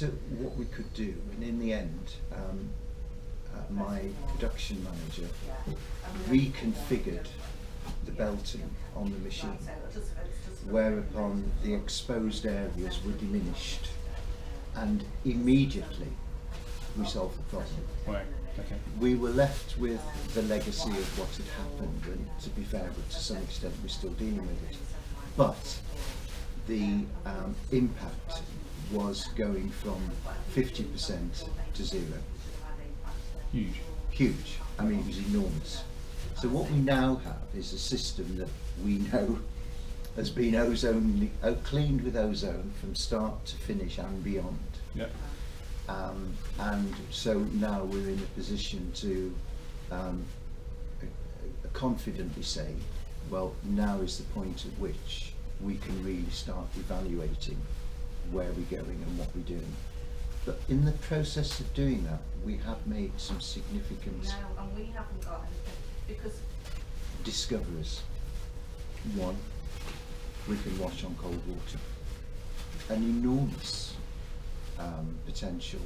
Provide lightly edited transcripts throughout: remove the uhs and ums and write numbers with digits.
looked at what we could do, and in the end, my production manager reconfigured the belting on the machine, whereupon the exposed areas were diminished, and immediately we solved the problem. Right. Okay. We were left with the legacy of what had happened, and to be fair, to some extent we're still dealing with it. But the impact was going from 50% to 0. Huge. Huge. I mean, it was enormous. So what we now have is a system that we know has been cleaned with ozone from start to finish and beyond. Yep. And so now we're in a position to confidently say, well, now is the point at which we can really start evaluating where we're going and what we're doing. But in the process of doing that, we have made some significant and we haven't got anything because discoveries. One, we can wash on cold water. An enormous potential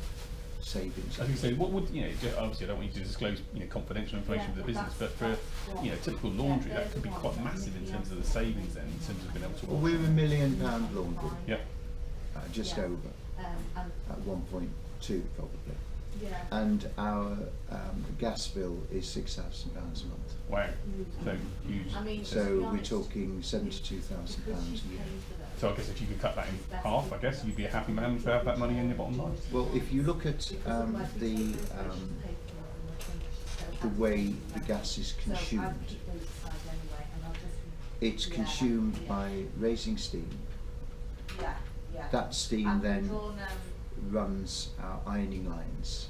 savings. I was going to say, what would, obviously I don't want you to disclose, confidential information of the business, but for, typical laundry, that could be quite massive in terms of the savings then, in terms of being able to wash. Well, we're £1 million laundry. Yeah. Just over, at 1.2 probably. Yeah. And our gas bill is £6,000 a month. Wow, so huge. I mean, so we're talking £72,000 a year. So I guess if you could cut that in half, I guess you'd be a happy man to have that money in your bottom line. Well, if you look at the way the gas is consumed, it's consumed by raising steam. That steam then runs our ironing lines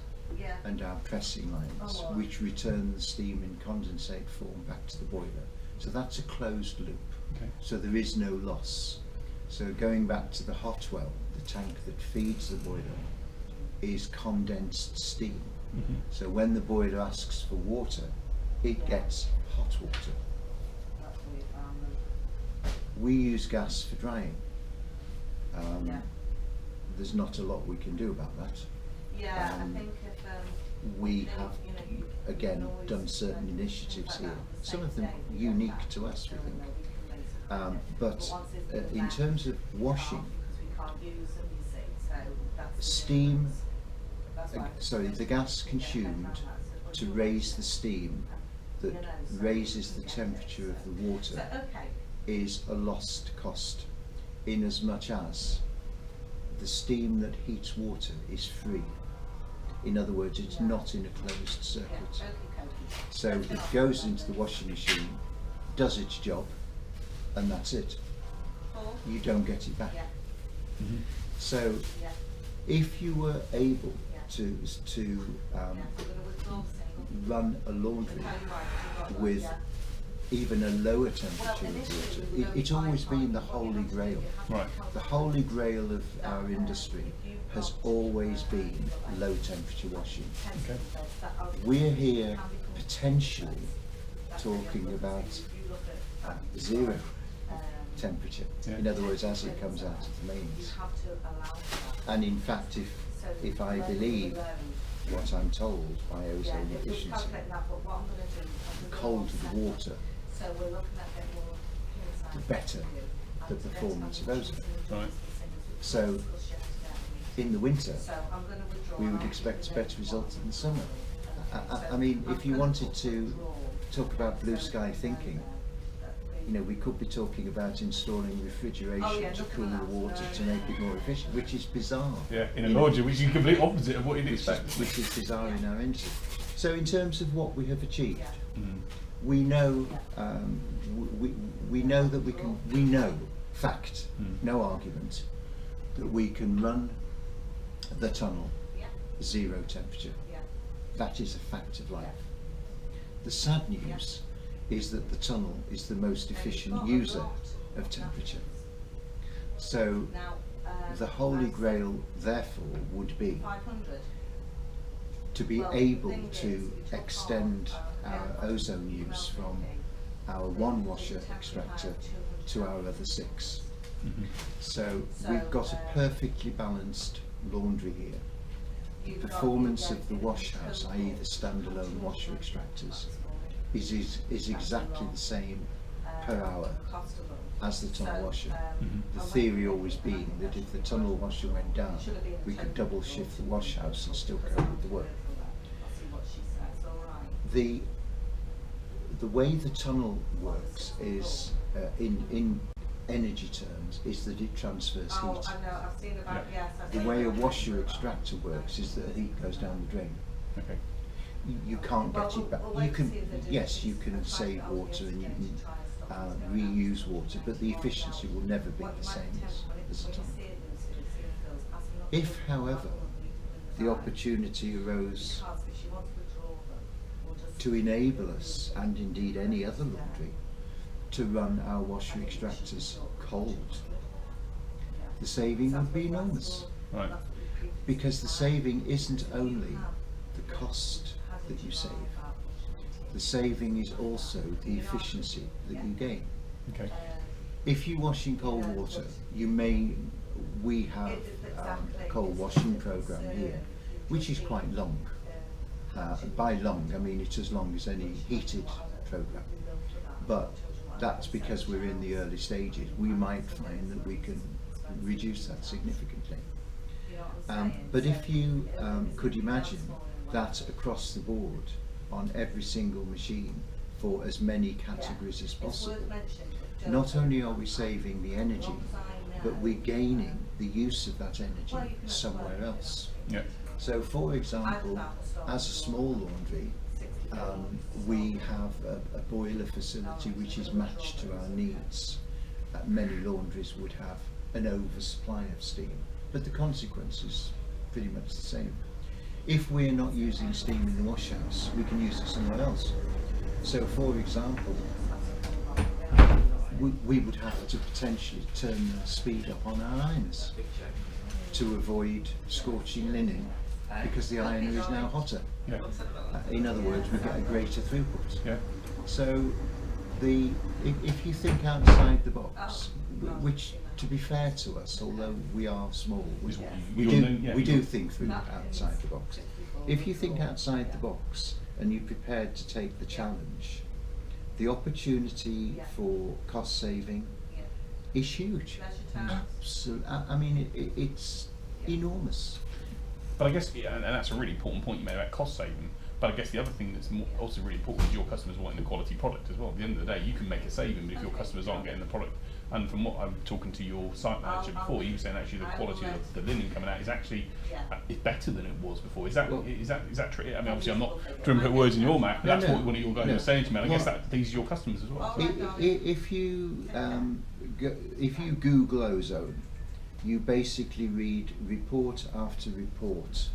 and our pressing lines, which return the steam in condensate form back to the boiler. So that's a closed loop. Okay. So there is no loss. So going back to the hot well, the tank that feeds the boiler is condensed steam. Mm-hmm. So when the boiler asks for water, it gets hot water. We use gas for drying. There's not a lot we can do about that. I think if we have again done certain initiatives here, some of them unique to us, we think. But in terms of washing, steam, the gas consumed to raise the steam that raises the temperature of the water is a lost cost, in as much as the steam that heats water is free. In other words, it's not in a closed circuit. So it goes into the washing machine, does its job, and that's it. You don't get it back. Mm-hmm. So if you were able to run a laundry with even a lower temperature of water, it's always been the holy grail. Right. The holy grail of our industry has always been low temperature washing. Okay. We're here potentially talking about zero temperature. Yeah. In other words, as it comes out of the mains. And in fact, if I believe what I'm told by ozone efficiency, the colder the water, the better the performance of ozone. Right. So in the winter, we would expect better results in the summer. I mean, if you wanted to talk about blue sky thinking, we could be talking about installing refrigeration to cool the water to make it more efficient, which is bizarre. Yeah, in a laundry, which is the complete opposite of what you'd expect. Which is bizarre in our industry. So in terms of what we have achieved, we know we know that we know, fact, no argument, that we can run the tunnel 0 temperature. That is a fact of life. The sad news is that the tunnel is the most efficient user of temperature. So the holy grail therefore would be to be able to extend our ozone use from our 1 washer extractor to our other 6. Mm-hmm. So we've got a perfectly balanced laundry here, the performance of the wash house, i.e. the standalone washer extractors, is exactly the same per hour as the tunnel washer. The theory always being that if the tunnel washer went down, we could double shift the wash house and still cope with the work. The way the tunnel works is, in energy terms, is that it transfers heat. I know, I've seen about, yes. The way a washer extractor works is that the heat goes down the drain. Okay. You can't get it back. You can, yes, you can save water and you can reuse water, but the efficiency will never be the same as a tunnel. If, however, the opportunity arose to enable us, and indeed any other laundry, to run our washer extractors cold, the saving would be enormous. Right. Because the saving isn't only the cost that you save, the saving is also the efficiency that you gain. Okay. If you wash in cold water, we have a cold washing program here, which is quite long. By long, I mean it's as long as any heated program. But that's because we're in the early stages. We might find that we can reduce that significantly. But if you could imagine that across the board on every single machine for as many categories as possible, not only are we saving the energy, but we're gaining the use of that energy somewhere else. Yeah. So, for example, as a small laundry, we have a boiler facility which is matched to our needs. Many laundries would have an oversupply of steam, but the consequence is pretty much the same. If we're not using steam in the wash house, we can use it somewhere else. So, for example, we would have to potentially turn the speed up on our ironers to avoid scorching linen, because the ironer is now hotter. Yeah. In other words, we get a greater throughput. Yeah. So, if you think outside the box, which, to be fair to us, although we are small, we do think through outside the box. If you think outside the box and you're prepared to take the challenge, the opportunity for cost saving is huge. Absolutely. I mean, it's enormous. But I guess, and that's a really important point you made about cost saving. But I guess the other thing that's also really important is your customers wanting a quality product as well. At the end of the day, you can make a saving, but if your customers aren't getting the product, and from what I'm talking to your site manager before, he was saying actually the quality of the linen coming out is actually is better than it was before. Is that true? I mean, obviously I'm not trying to put words in your mouth, but that's what one of your guys was saying to me. And I guess that these are your customers as well. If you Google ozone, you basically read report after report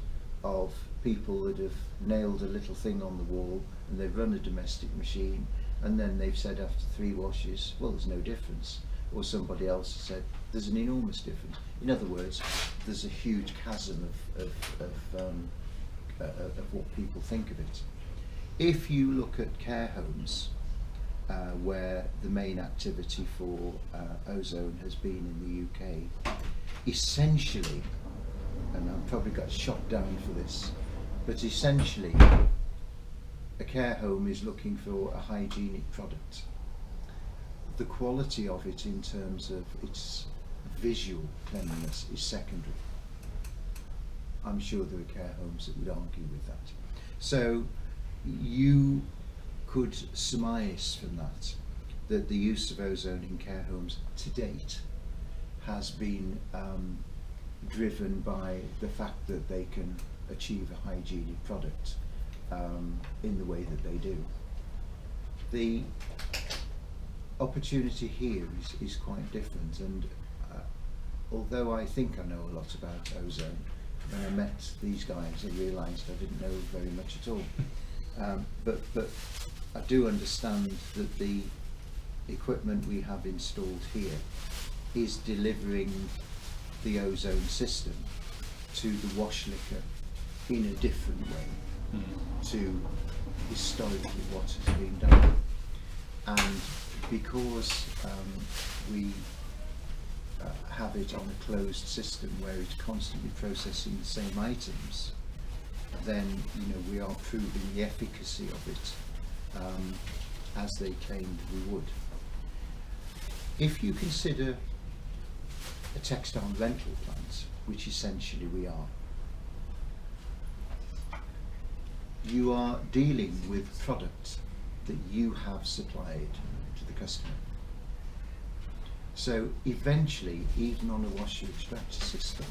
of people that have nailed a little thing on the wall and they've run a domestic machine and then they've said after 3 washes, well, there's no difference. Or somebody else has said there's an enormous difference. In other words, there's a huge chasm of what people think of it. If you look at care homes, where the main activity for ozone has been in the UK, essentially, and I've probably got shot down for this, but essentially a care home is looking for a hygienic product. The quality of it in terms of its visual cleanliness is secondary. I'm sure there are care homes that would argue with that. So you could surmise from that that the use of ozone in care homes to date has been driven by the fact that they can achieve a hygienic product in the way that they do. The opportunity here is quite different, and although I think I know a lot about ozone, when I met these guys I realised I didn't know very much at all. But I do understand that the equipment we have installed here is delivering the ozone system to the wash liquor in a different way to historically what has been done. And because we have it on a closed system where it's constantly processing the same items, then we are proving the efficacy of it as they claimed we would. If you consider a textile rental plant, which essentially we are, you are dealing with product that you have supplied to the customer. So eventually, even on a washer extractor system,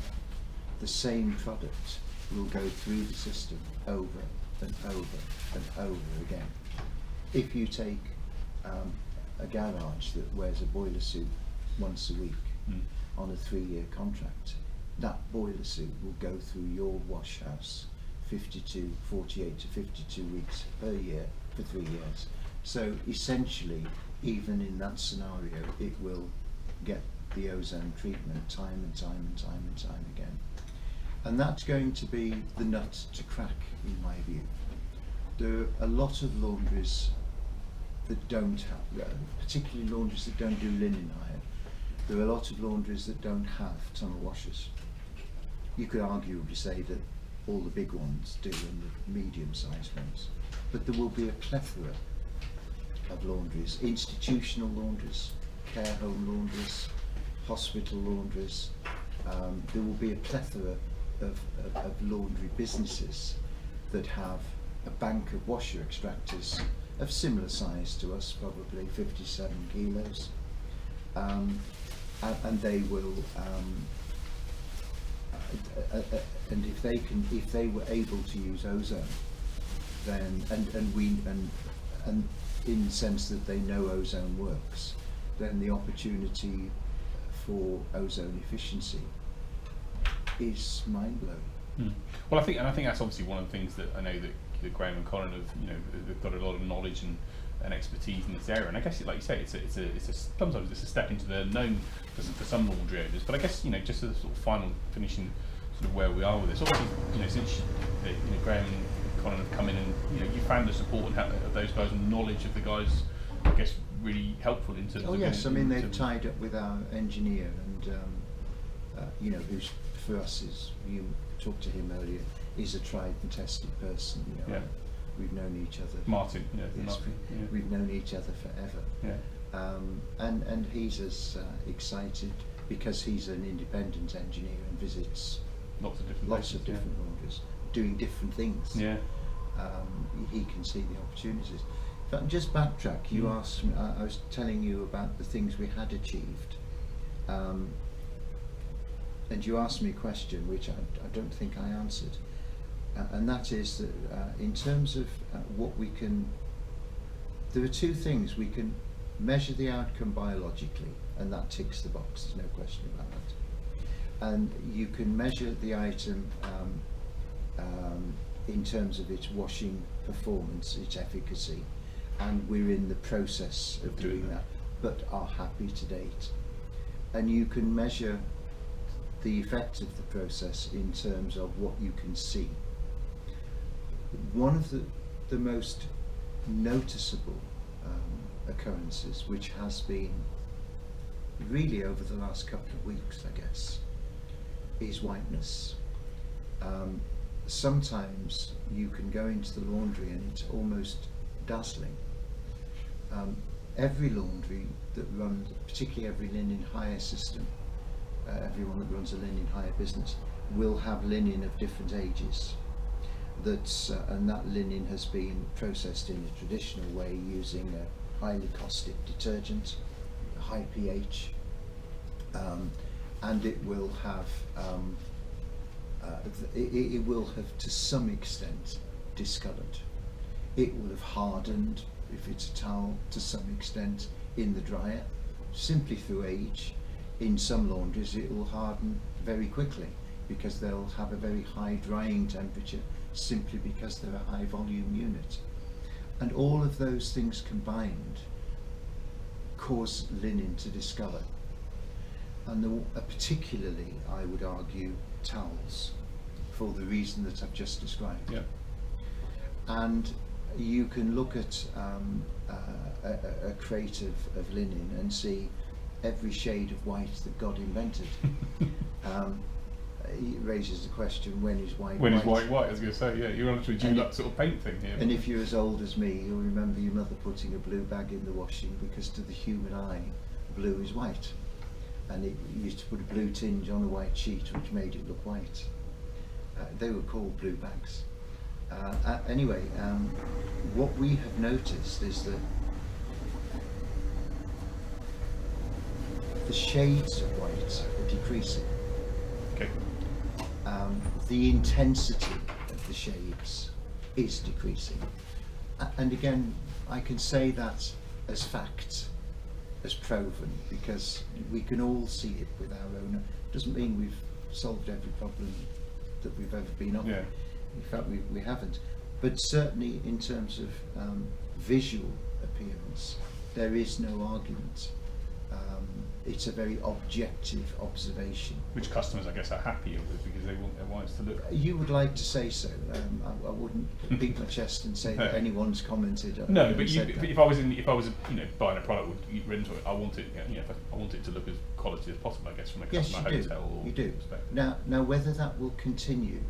the same product will go through the system over and over and over again. If you take a garage that wears a boiler suit once a week on a 3-year contract, that boiler suit will go through your wash house 48 to 52 weeks per year for 3 years. So essentially, even in that scenario, it will get the ozone treatment time and time and time and time again. And that's going to be the nut to crack, in my view. There are a lot of laundries that don't have, particularly laundries that don't do linen hire, there are a lot of laundries that don't have tunnel washers. You could arguably say that all the big ones do and the medium-sized ones. But there will be a plethora of laundries, institutional laundries, care home laundries, hospital laundries. There will be a plethora of laundry businesses that have a bank of washer extractors of similar size to us, probably 57 kilos, and they will and if they were able to use ozone, then and in the sense that they know ozone works, then the opportunity for ozone efficiency is mind blowing. Well, I think that's obviously one of the things that I know that Graham and Colin have, they've got a lot of knowledge and expertise in this area. And I guess, like you say, sometimes it's a step into the unknown for some laundry owners. But I guess, just as a sort of final finishing sort of where we are with this, obviously, since Graham and Colin have come in and you found the support and of those guys and knowledge of the guys, I guess, really helpful in terms of. Oh yes, I mean they've tied up with our engineer and who's for us is, you talked to him earlier, is a tried and tested person. We've known each other. Martin, yes, Martin, we've known each other forever. Yeah. And he's as excited because he's an independent engineer and visits lots of different laundries, doing different things. Yeah. He can see the opportunities. But just backtrack. You asked me. I was telling you about the things we had achieved, and you asked me a question which I don't think I answered, and that is that in terms of what we can. There are two things: we can measure the outcome biologically, and that ticks the box. There's no question about that. And you can measure the item in terms of its washing performance, its efficacy, and we're in the process of doing that, but are happy to date. And you can measure the effect of the process in terms of what you can see. One of the most noticeable occurrences, which has been really over the last couple of weeks, I guess, is whiteness. Sometimes you can go into the laundry and it's almost dazzling. Every laundry that runs, particularly every linen hire system, everyone that runs a linen hire business, will have linen of different ages. And that linen has been processed in a traditional way using a highly caustic detergent, a high pH, and it will have it will have to some extent discoloured. It will have hardened, if it's a towel, to some extent in the dryer, simply through age. In some laundries it will harden very quickly because they'll have a very high drying temperature simply because they're a high volume unit. And all of those things combined cause linen to discolour. And particularly, I would argue, towels, for the reason that I've just described. Yeah. And you can look at a crate of linen and see every shade of white that God invented. It raises the question, when is white When white? is white white? I was going to say, yeah, you're on to do that sort of paint thing here. And if you're as old as me, you'll remember your mother putting a blue bag in the washing, because to the human eye, blue is white. And it used to put a blue tinge on a white sheet, which made it look white. They were called blue bags. Anyway, what we have noticed is that the shades of white are decreasing. Okay. The intensity of the shades is decreasing. And again, I can say that as fact, as proven, because we can all see it with our own. Doesn't mean we've solved every problem that we've ever been up. Yeah. In fact, we haven't. But certainly in terms of visual appearance, there is no argument. It's a very objective observation. Which customers, I guess, are happier with, because they want their whites to look. You would like to say so. I wouldn't beat my chest and say that anyone's commented. No, but said that. if I was buying a product with rental, I want it, I want it to look as quality as possible, I guess, from a customer hotel or you do. perspective. Now whether that will continue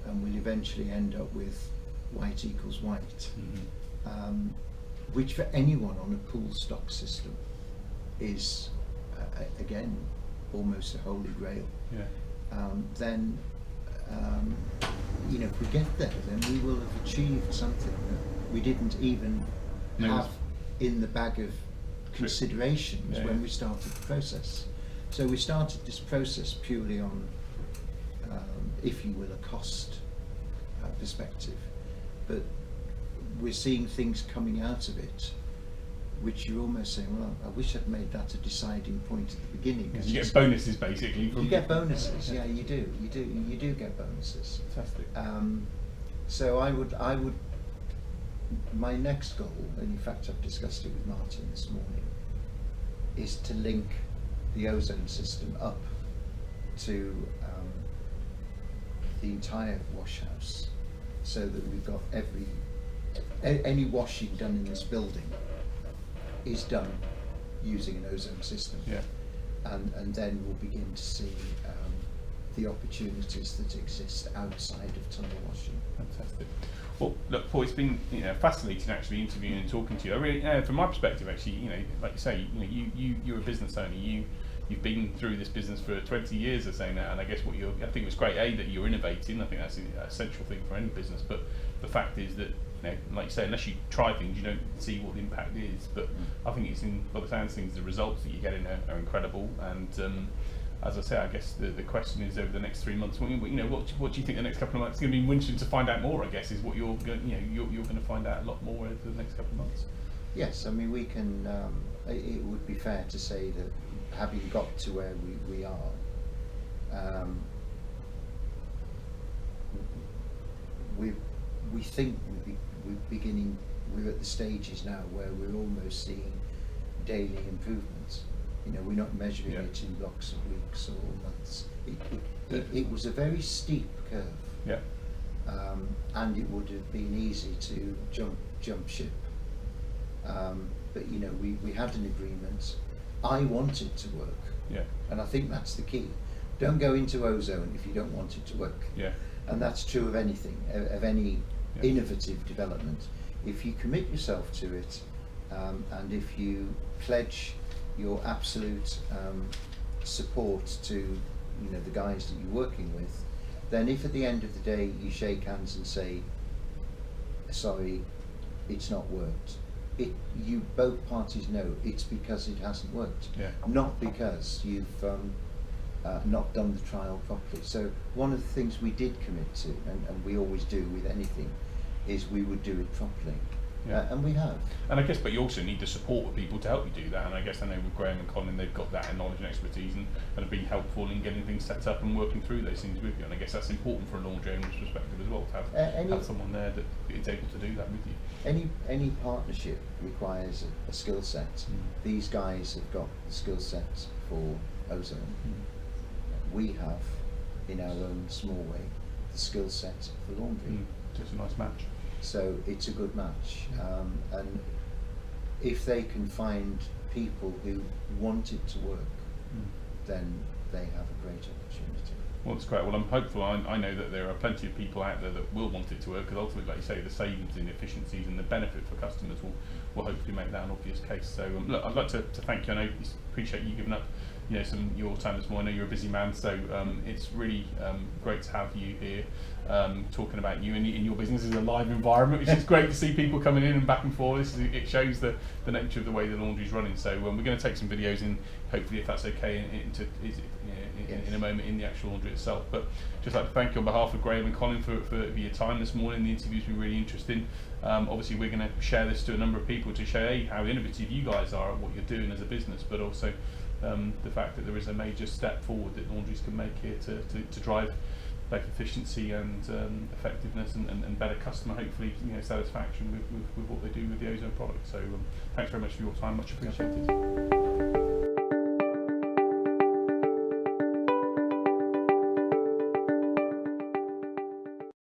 and will eventually end up with white equals white, which for anyone on a pool stock system is again almost a holy grail. Yeah. Then if we get there, then we will have achieved something that we didn't even have in the bag of considerations when we started the process. So we started this process purely on, if you will, a cost perspective, but we're seeing things coming out of it which you're almost saying, well, I wish I'd made that a deciding point at the beginning. You get bonuses basically. You get bonuses, yeah, you do get bonuses. Fantastic. So I would, my next goal, and in fact I've discussed it with Martin this morning, is to link the ozone system up to the entire wash house, so that we've got any washing done in this building is done using an ozone system. Yeah. And then we'll begin to see the opportunities that exist outside of tunnel washing. Fantastic. Well, look, Paul, it's been fascinating actually interviewing and talking to you. I really, from my perspective, actually, like you say, you're a business owner. You've been through this business for 20 years or so now, and I guess I think it was great that you're innovating. I think that's an essential thing for any business. But the fact is that, like you say, unless you try things, you don't see what the impact is. But I think by the sounds of things, the results that you're getting are incredible. And as I say, I guess the question is, over the next 3 months, what do you think the next couple of months is going to be? Interesting to find out more, I guess, is what you're going to find out a lot more over the next couple of months. Yes, I mean, we can. It would be fair to say that having got to where we are, we think we're at the stages now where we're almost seeing daily improvements. We're not measuring it in blocks of weeks or months. It was a very steep curve. Yeah. And it would have been easy to jump ship. But we had an agreement. I want it to work. Yeah. And I think that's the key. Don't go into ozone if you don't want it to work. Yeah. And that's true of anything, of any innovative development. If you commit yourself to it, and if you pledge your absolute support to the guys that you're working with, then if at the end of the day you shake hands and say, sorry, it's not worked, you both parties know it's because it hasn't worked, not because you've not done the trial properly. So one of the things we did commit to, and we always do with anything, is we would do it properly. And we have. And I guess, but you also need the support of people to help you do that. And I guess I know with Graham and Colin, they've got that knowledge and expertise, and have been helpful in getting things set up and working through those things with you. And I guess that's important for a laundry owner's perspective as well, to have someone there that is able to do that with you. Any partnership requires a skill set. These guys have got the skill set for ozone. We have, in our own small way, the skill set for laundry. It's a nice match. So it's a good match, and if they can find people who want it to work, then they have a great opportunity. Well, that's great. Well, I'm hopeful. I know that there are plenty of people out there that will want it to work, because ultimately, like you say, the savings in efficiencies and the benefit for customers will hopefully make that an obvious case. So look, I'd like to thank you. I know appreciate you giving up some your time this morning. I know you're a busy man, so it's really great to have you here talking about you and your business in a live environment, which is great to see people coming in and back and forth. It shows the nature of the way the laundry's running. So we're going to take some videos in, hopefully, if that's okay, in a moment in the actual laundry itself. But just like to thank you on behalf of Graham and Colin for your time this morning. The interview's been really interesting. Obviously, we're going to share this to a number of people to show how innovative you guys are at what you're doing as a business, but also the fact that there is a major step forward that laundries can make here to drive both efficiency and effectiveness and better customer, hopefully, satisfaction with what they do with the ozone product. So thanks very much for your time, much appreciated.